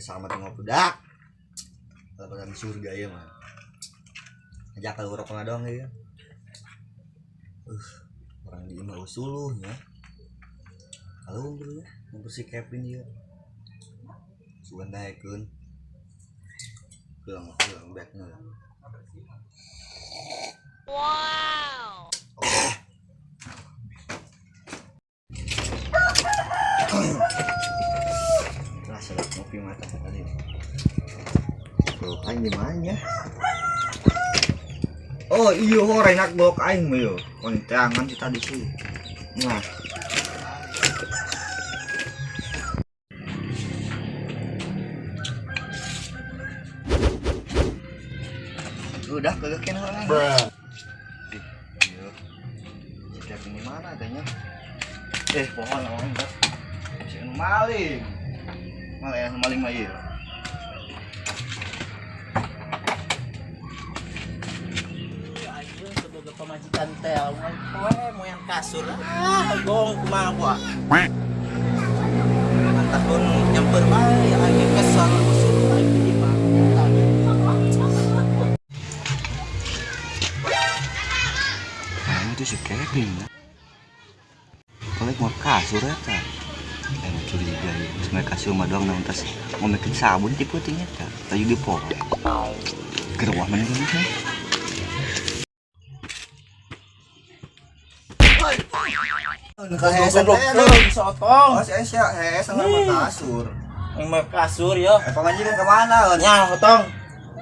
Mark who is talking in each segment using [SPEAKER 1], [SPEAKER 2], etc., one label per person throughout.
[SPEAKER 1] sama tengok budak. Kalau di surga ya mah. Ajak ke urang dong ya. Orang di imah usuluhnya. Kalau dulu ya, untuk si Kevin ya. Sugan daekeun. Kelang backnya.
[SPEAKER 2] Wow.
[SPEAKER 1] Nah, sedap ngopi mata sekali. Blok aing di mana ya? Oh, iya hore nak blok aing mah yo. Koncangan kita di sini. Nah. Udah kegekin orang. Iya. Cek ini mana katanya? Pohon orang enggak. Si maling. Maling mah ieu.
[SPEAKER 3] Sebagai pemajikan tel, mau yang kasur gong kumaha gua. Tahun nyamper bae aya kesal musuh lagi di mah.
[SPEAKER 1] Itu si Kevin. Kalau mau kasur eta. Yang curiga ya. Sebenarnya kasur mah doang nang tas mau bikin sabun tipe tingnya ta. Tadi di po. Gerwah mana kan sih?
[SPEAKER 3] Sotong.
[SPEAKER 1] Oh, saya sama kasur.
[SPEAKER 3] Emang kasur yo.
[SPEAKER 1] Pemajikan kemana?
[SPEAKER 3] Nya hotong.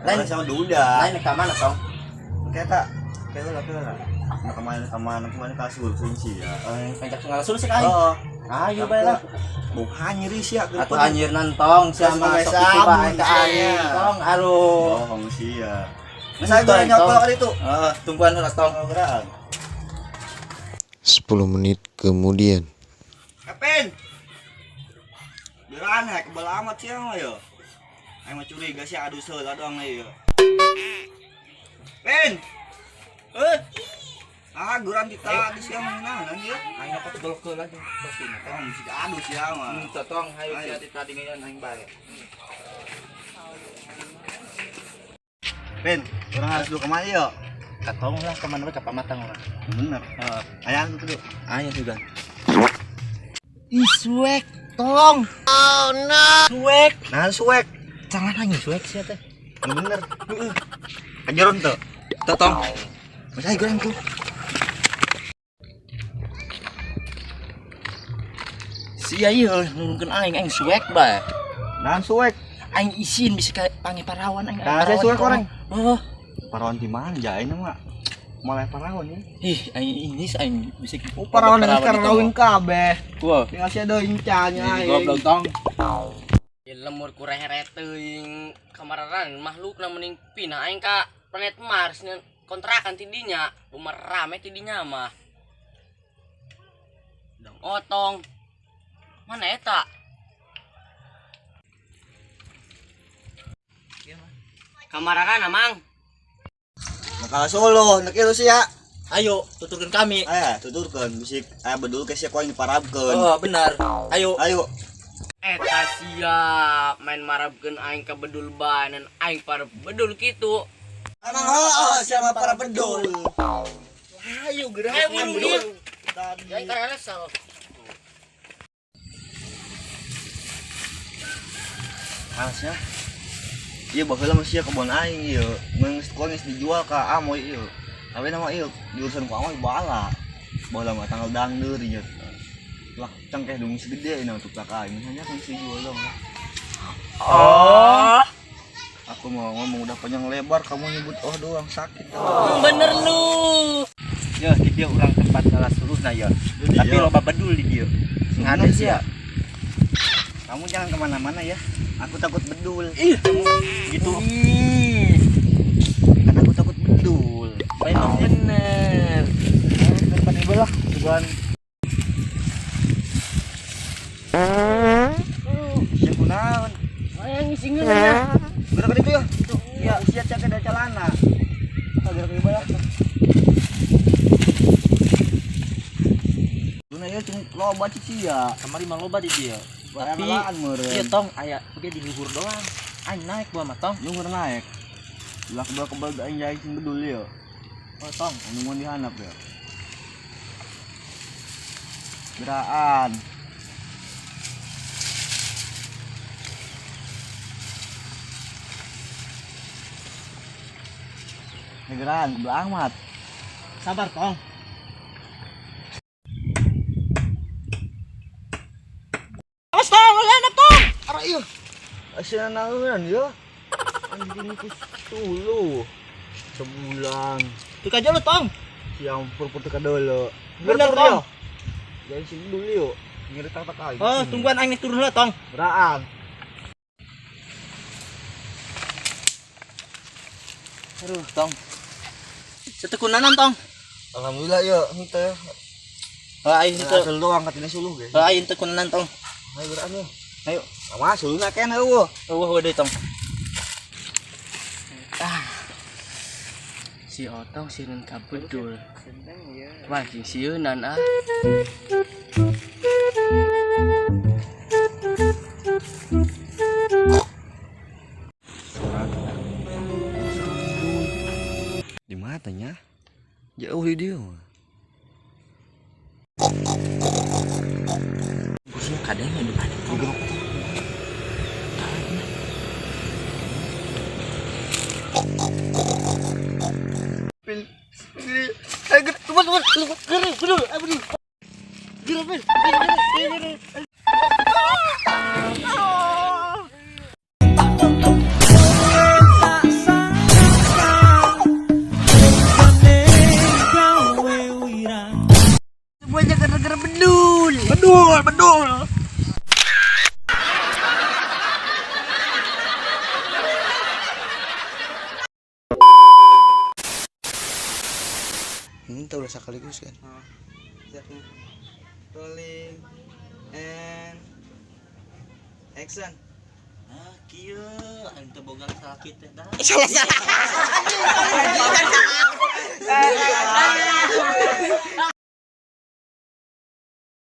[SPEAKER 1] Lain sama Duda.
[SPEAKER 3] Lain ke mana, Tong?
[SPEAKER 1] Kita lah. Kemana kasur kunci ya.
[SPEAKER 3] Pencak ngasul sih kai.
[SPEAKER 1] Oh,
[SPEAKER 3] Ayo bae lah.
[SPEAKER 1] bukan nyeri sih ya.
[SPEAKER 3] Atuh anjir nantong sama sok itu bae ka aing. Tong aduh.
[SPEAKER 1] Bohong sih ya. Masa gue nyokol kali itu.
[SPEAKER 3] Tungguan heula Tong.
[SPEAKER 1] Gerak.
[SPEAKER 4] 10 menit kemudian.
[SPEAKER 1] Kevin. Beran hek kebal amat sih mah yo. Aing mah curiga sih adu seula doang ieu. Pin. Guran kita di siang mana ya?
[SPEAKER 3] Aing apa golok lagi. Bosina.
[SPEAKER 1] Tong mesti adu sih mah.
[SPEAKER 3] Tong hayu tadi tadi ngeun aing bae.
[SPEAKER 1] Pin, orang harus dulu kemana yuk?
[SPEAKER 3] Katong lah kemana ke pamatang orang.
[SPEAKER 1] Bener. Ayah itu dulu.
[SPEAKER 3] Ayo juga. Suek Tong.
[SPEAKER 2] Oh no.
[SPEAKER 3] Suek.
[SPEAKER 1] Nah, suek.
[SPEAKER 3] Jangan nanya suek sih teh.
[SPEAKER 1] Bener. Kajaron tuh.
[SPEAKER 3] Tong.
[SPEAKER 1] Masa goreng tuh.
[SPEAKER 3] Sia ieu mungkin aing suek bae.
[SPEAKER 1] Nah, suek.
[SPEAKER 3] Aing isin bisa ka panggil parawan aing.
[SPEAKER 1] Nah, saya suek orang.
[SPEAKER 3] Oh,
[SPEAKER 1] Parawan di mana? Jain mah. Malah parawan ya.
[SPEAKER 3] aing ini aing bisa
[SPEAKER 1] Parawan yang sekarang rawin kabeh.
[SPEAKER 3] Wah,
[SPEAKER 1] Tinggal sia deui incanya.
[SPEAKER 3] goblok Tong.
[SPEAKER 5] Lemur kurehere teuing kamararan makhluk mending pindah aing ka planet Mars kontrakan tidinya umar rame tidinya mah dong otong mana eta kamararan amang
[SPEAKER 1] Makala Solo, nak ieu sih ya.
[SPEAKER 3] Ayo tuturkan kami.
[SPEAKER 1] Aya, tuturkeun bisik aya bedul ke sia koin diparabkeun.
[SPEAKER 3] Oh, benar. Ayo.
[SPEAKER 1] Ayo.
[SPEAKER 5] eta siap main marabkeun aing ka bedul banan aing para bedul kitu
[SPEAKER 1] Emang siapa para bedul.
[SPEAKER 3] Ayo gerak.
[SPEAKER 5] ayo bedul
[SPEAKER 1] Tadi.
[SPEAKER 5] aing karena sal
[SPEAKER 1] Alasnya. Iya baheula mah sia kebon aing ieu. Geus geus dijual ka Amoy ieu. Tapi nama ieu jurusan ku Amoy bala. Bala mah tanggal dangdeur ieu. Lah cengkeh dong segede ini untuk tak aing hanya kan si jual dong.
[SPEAKER 3] Oh.
[SPEAKER 1] Aku mau ngomong udah panjang lebar kamu nyebut doang sakit.
[SPEAKER 5] bener lu
[SPEAKER 3] Ya, di dia urang tempat salah suruhna ya. Tapi loba bedul di dia. Ada sih ya.
[SPEAKER 1] Kamu jangan kemana-mana ya. Aku takut bedul.
[SPEAKER 3] Ih, kamu gitu.
[SPEAKER 1] Kan aku takut bedul.
[SPEAKER 3] Memang bener.
[SPEAKER 1] Depan ibu lah, tujuan. Yang kunaon?
[SPEAKER 5] yang ngisingin ya
[SPEAKER 1] Gerak itu ya. Ya, siap cek ada celana. Gerak ibu lah. Duna ya cuma loba sih ya.
[SPEAKER 3] Kamari mah loba di dia. Tapi iya tong aya dia di luhur doang. Aing naik gua mah tong.
[SPEAKER 1] Luhur naik. Belah kebal kebal aing jahit sing bedul ya.
[SPEAKER 3] Oh tong.
[SPEAKER 1] Anu mau dihanap ya. Geraan. Geraan, belah amat.
[SPEAKER 3] Sabar tong. Awas tong, anak tong.
[SPEAKER 1] Ara ieu. Asina naeun ya. Anjing ku tulu. Sebulan.
[SPEAKER 3] Tuh aja lu tong.
[SPEAKER 1] Siang pur-pur teu kadeuleu.
[SPEAKER 3] Bener tong.
[SPEAKER 1] Jadi sini dulu yuk. Ngiri tak kali.
[SPEAKER 3] Oh, tungguan aing turun heula tong.
[SPEAKER 1] Beraan.
[SPEAKER 3] Aduh, tong. Setekunanan tong.
[SPEAKER 1] Alhamdulillah ya, henteu.
[SPEAKER 3] Aing
[SPEAKER 1] Itu
[SPEAKER 3] teu.
[SPEAKER 1] asal doang katanya suluh guys.
[SPEAKER 3] Aing tekunanan tong.
[SPEAKER 1] Ayo beraan ya.
[SPEAKER 3] Ayo.
[SPEAKER 1] Sama suluhna kene eueuh.
[SPEAKER 3] Eueuh deui tong. Si Otong sieun ka bedul. Wah, jeung sieunan ah.
[SPEAKER 1] Di matanya. Jauh di dia.
[SPEAKER 3] Busnya kadangnya di mana tong.
[SPEAKER 5] Semuanya gara-gara bedul.
[SPEAKER 3] Bedul.
[SPEAKER 1] Ini tahu udah sekaligus kan.
[SPEAKER 4] Siapnya rolling and action.
[SPEAKER 3] Ah, kieu aing teu boga sakit teh dah.
[SPEAKER 4] Salah.